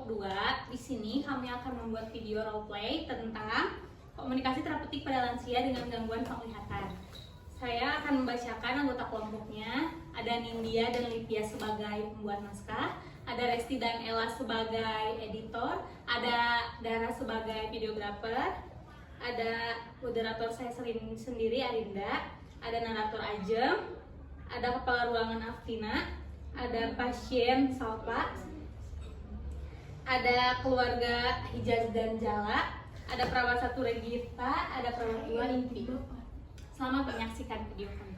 kelompok 2. Di sini kami akan membuat video role play tentang komunikasi terapeutik pada lansia dengan gangguan penglihatan. Saya akan membacakan anggota kelompoknya. Ada Nindya dan Livia sebagai pembuat naskah, ada Resti dan Ella sebagai editor, ada Dara sebagai videografer, ada moderator saya sendiri Arinda, ada narator Ajeng, ada kepala ruangan Aftina, ada pasien Salva, ada keluarga Hijaz dan Jala, ada perawat 1 Regita, ada perawat 2 Inti. Selamat menyaksikan video kami.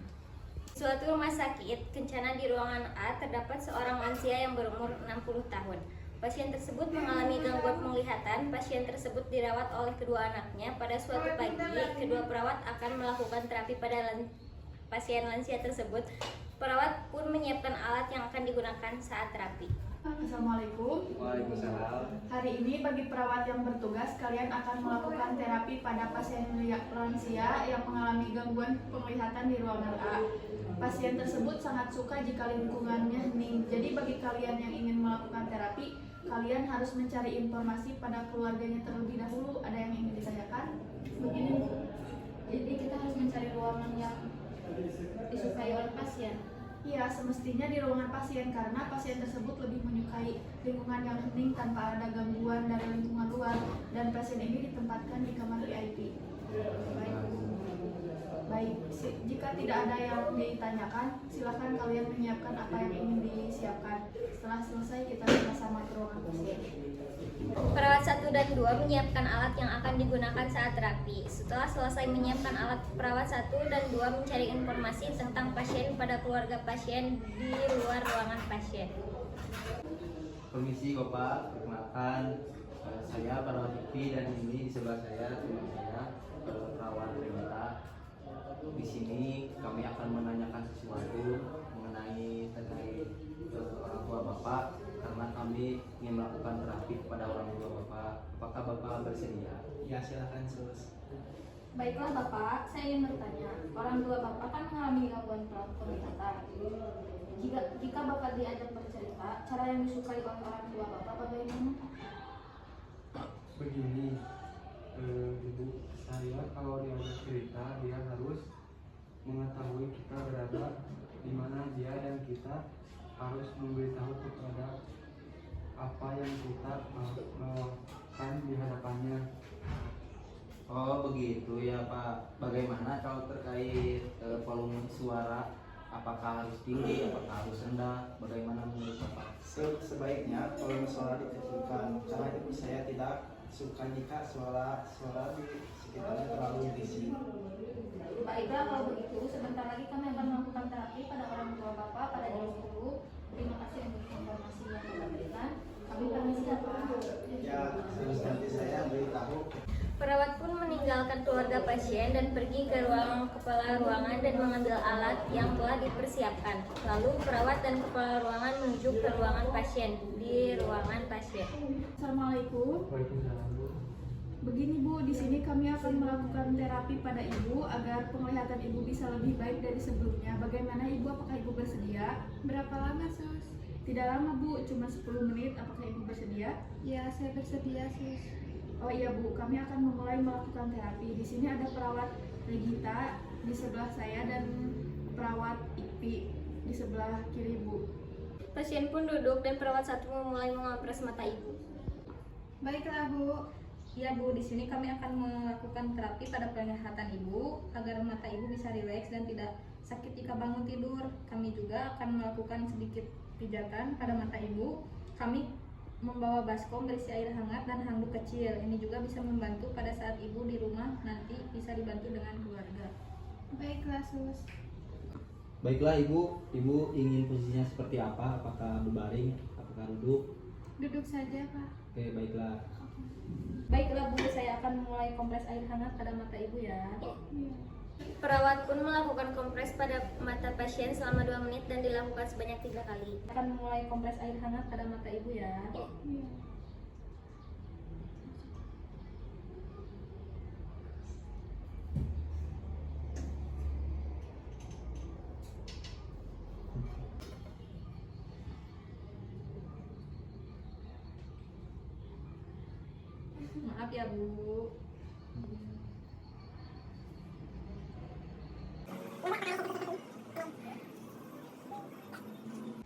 Suatu rumah sakit, Kencana di ruangan A terdapat seorang lansia yang berumur 60 tahun. Pasien tersebut mengalami gangguan penglihatan. Pasien tersebut dirawat oleh kedua anaknya. Pada suatu pagi, kedua perawat akan melakukan terapi pada pasien lansia tersebut. Perawat pun menyiapkan alat yang akan digunakan saat terapi. Assalamualaikum. Waalaikumsalam. Hari ini bagi perawat yang bertugas, kalian akan melakukan terapi pada pasien lansia yang mengalami gangguan penglihatan di ruangan A. Pasien tersebut sangat suka jika lingkungannya hening. Jadi bagi kalian yang ingin melakukan terapi, kalian harus mencari informasi pada keluarganya terlebih dahulu. Ada yang ingin ditanyakan? Begini, Jadi kita harus mencari ruangan yang disukai oleh pasien. iya, semestinya di ruangan pasien karena pasien tersebut lebih menyukai lingkungan yang hening tanpa ada gangguan dari lingkungan luar, dan pasien ini ditempatkan di kamar VIP. Baik, jika tidak ada yang ditanyakan, silakan kalian menyiapkan apa yang ingin disiapkan. Setelah selesai, kita sama-sama ke ruangan pasien. Perawat 1 dan 2 menyiapkan alat yang akan digunakan saat terapi. Setelah selesai menyiapkan alat, perawat 1 dan 2 mencari informasi tentang pasien pada keluarga pasien di luar ruangan pasien. Permisi Bapak, perkenalkan saya perawat TV dan ini di sebelah saya teman saya perawat Renata. Di sini kami akan menanyakan sesuatu mengenai terkait orang tua Bapak karena kami ingin melakukan terapi kepada orang tua Bapak. Apakah Bapak bersedia? Ya, silakan Sus. Baiklah Bapak, saya ingin bertanya. Orang tua Bapak kan mengalami gangguan penglihatan. Jika Bapak diajak bercerita, cara yang disukai oleh orang tua Bapak bagaimana? Begini, Ibu, saya kalau diajak cerita dia harus mengetahui kita berada di mana dia dan kita harus memberitahu kepada apa yang kita melakukan di hadapannya. Oh begitu ya Pak. Bagaimana kalau terkait volume suara? Apakah harus tinggi, apakah harus rendah? Bagaimana menurut Bapak? Sebaiknya volume suara dikecilkan karena itu saya tidak suka jika suara di sekitarnya terlalu berisik. Baiklah kalau begitu, sebentar lagi kami akan melakukan terapi pada orang tua Bapak pada jam 10. Terima kasih untuk informasi yang Bapak berikan. Kami permisi ya Pak. Ya, harus nanti saya beritahu. Perawat pun meninggalkan keluarga pasien dan pergi ke ruang kepala ruangan dan mengambil alat yang telah dipersiapkan. Lalu perawat dan kepala ruangan menuju ke ruangan pasien. Di ruangan pasien. Assalamualaikum. Waalaikumsalam, Bu. Begini Bu, di sini kami akan melakukan terapi pada Ibu agar penglihatan Ibu bisa lebih baik dari sebelumnya. Bagaimana Ibu? Apakah Ibu bersedia? Berapa lama, Sus? Tidak lama Bu, cuma 10 menit. Apakah Ibu bersedia? Ya, saya bersedia, Sus. Oh iya Bu, kami akan memulai melakukan terapi. Di sini ada perawat Regita di sebelah saya dan perawat Ipi di sebelah kiri Bu. Pasien pun duduk dan perawat 1 memulai mengompres mata ibu. Baiklah, Bu. Ya Bu, di sini kami akan melakukan terapi pada penglihatan Ibu agar mata Ibu bisa rileks dan tidak sakit jika bangun tidur. Kami juga akan melakukan sedikit pijatan pada mata Ibu. Kami membawa baskom berisi air hangat dan handuk kecil. Ini juga bisa membantu pada saat Ibu di rumah nanti bisa dibantu dengan keluarga. Baiklah, Sus. Baiklah Ibu ingin posisinya seperti apa? Apakah berbaring? Apakah duduk? Duduk saja, Pak. Oke, baiklah. Baiklah Bu, saya akan mulai kompres air hangat pada mata Ibu ya. Iya. Perawat pun melakukan kompres pada mata pasien selama 2 menit dan dilakukan sebanyak 3 kali. Akan mulai kompres air hangat pada mata Ibu ya. Iya. Maaf ya Bu.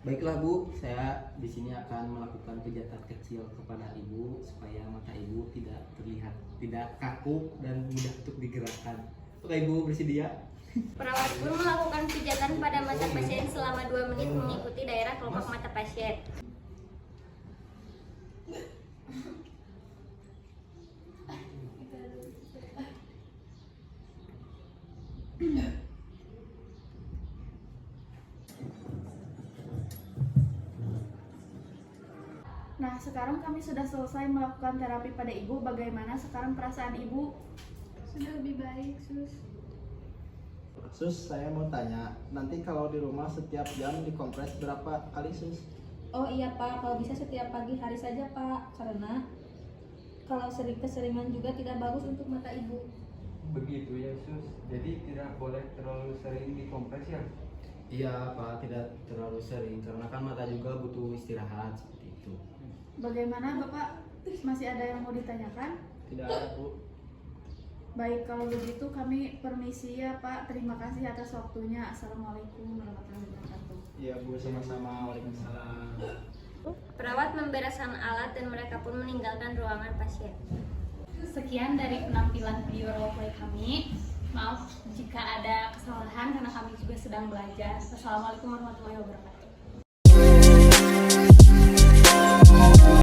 Baiklah Bu, saya di sini akan melakukan pijatan kecil kepada Ibu supaya mata Ibu tidak kaku dan mudah untuk digerakkan. Oke Ibu, bersedia? Perawat pun melakukan pijatan pada mata pasien selama 2 menit mengikuti daerah kelopak mata pasien. Nah, sekarang kami sudah selesai melakukan terapi pada ibu. Bagaimana sekarang perasaan ibu? Sudah lebih baik, Sus. Sus, saya mau tanya, nanti kalau di rumah setiap jam dikompres berapa kali Sus? Oh iya Pak, kalau bisa setiap pagi hari saja Pak, karena kalau keseringan juga tidak bagus untuk mata ibu. Begitu ya Sus, jadi tidak boleh terlalu sering dikompres ya? Iya Pak, tidak terlalu sering karena kan mata juga butuh istirahat seperti itu. Bagaimana Bapak? Masih ada yang mau ditanyakan? Tidak ada Bu. Baik, kalau begitu kami permisi ya Pak. Terima kasih atas waktunya. Assalamualaikum warahmatullahi wabarakatuh. Iya Bu, sama-sama. Waalaikumsalam. Perawat membereskan alat dan mereka pun meninggalkan ruangan pasien. Sekian dari penampilan video roleplay kami. Maaf jika ada kesalahan karena kami juga sedang belajar. Wassalamualaikum warahmatullahi wabarakatuh.